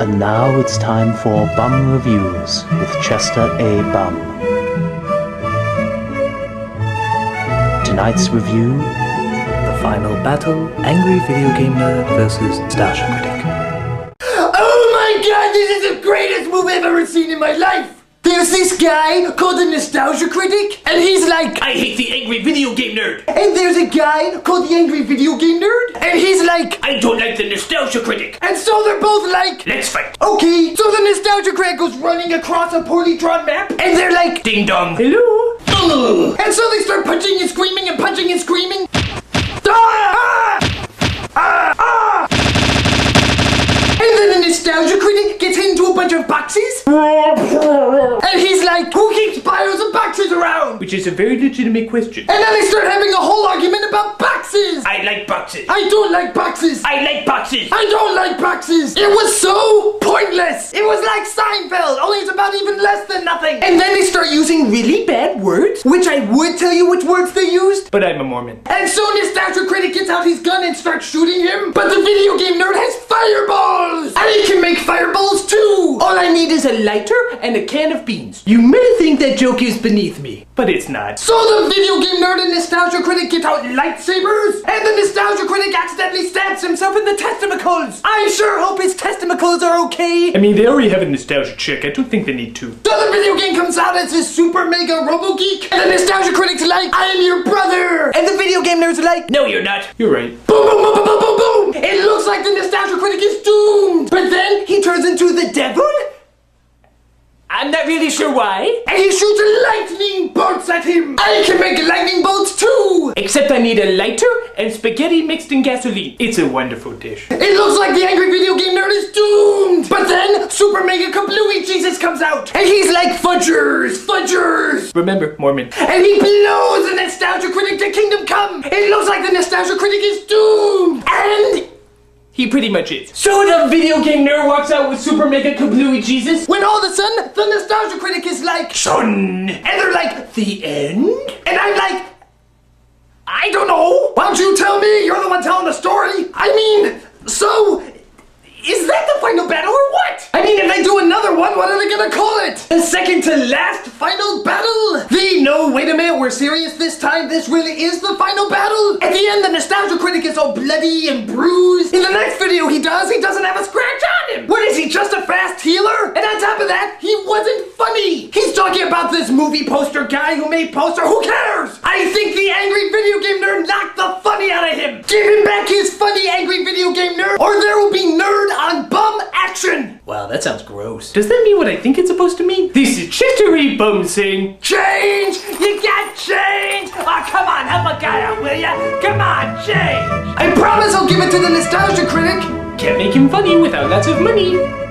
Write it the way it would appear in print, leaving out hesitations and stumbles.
And now it's time for Bum Reviews with Chester A. Bum. Tonight's review: The Final Battle, Angry Video Game Nerd vs. Nostalgia Critic. Oh my god, this is the greatest movie I've ever seen in my life! There's this guy called the Nostalgia Critic, and he's like, I hate the Angry Video Game Nerd! and there's a guy called the Angry Video Game Nerd, and he's like, I don't like the Nostalgia Critic! and so they're both like, Let's fight! okay, so the Nostalgia Critic goes running across a poorly drawn map, and they're like, Ding dong! hello? And so they start punching and screaming and punching and screaming. Ah! Ah! Ah! And then the Nostalgia Critic gets into a bunch of boxes. And he's like, who keeps piles of boxes around? Which is a very legitimate question. And then they start having a whole argument about boxes. I like boxes! I don't like boxes. I like boxes! I don't like boxes. It was so pointless. It was like Seinfeld, only it's about even less than nothing. And then they start using really bad words, which I would tell you which words they used. But I'm a Mormon. And so Nostalgia Critic gets out his gun and starts shooting him, but the video game nerd has fireballs! And he can make fireballs too! All I need is a lighter and a can of beans. You may think that joke is beneath me, But it's not. so the video game nerd and Nostalgia Critic get out lightsabers, and the Nostalgia Critic accidentally stabs himself in the testicles! I sure hope his testicles are okay! I mean, they already have a nostalgia chick. I don't think they need to. So the video game comes out as this super mega robo geek, and the Nostalgia Critic's like, I am your brother! And the video game nerd's like, No, you're not. You're right. boom, boom, boom, boom, boom, boom, boom! It looks like the Nostalgia Critic is doomed! But then he turns into the devil, I'm not really sure why. and he shoots lightning bolts at him! I can make lightning bolts too! Except I need a lighter and spaghetti mixed in gasoline. It's a wonderful dish. It looks like the angry video game nerd is doomed! But then, Super Mega Kablooey Jesus comes out, and he's like, fudgers, fudgers! Remember, Mormon. And he blows the Nostalgia Critic to Kingdom Come! It looks like the Nostalgia Critic is doomed! And He pretty much is. So the video game nerd walks out with Super Mega Kablooey Jesus. when all of a sudden, the Nostalgia Critic is like, Son. and they're like, the end? And I'm like, I don't know. Why don't you tell me? You're the one telling the story. I mean, so, is that the final battle or what? I mean, if they do another one, what are they gonna call it? The second to last final battle? No, wait a minute, we're serious this time? This really is the final battle? At the end, the Nostalgia Critic is all bloody and bruised. In the next video he doesn't have a scratch on him. What is he, just a fast healer? And on top of that, he wasn't funny. He's talking about this movie poster guy who made poster. Who cares? I think the angry video game nerd knocked the funny out of him. Give him back his funny angry video game nerd, or there will be nerd on bum action. Wow, that sounds gross. Does that mean what I think it's supposed to mean? This is Chester E. Bum saying, Change! You got change! Oh, come on, help a guy out, will ya? Come on, change! I promise I'll give it to the Nostalgia Critic. can't make him funny without lots of money.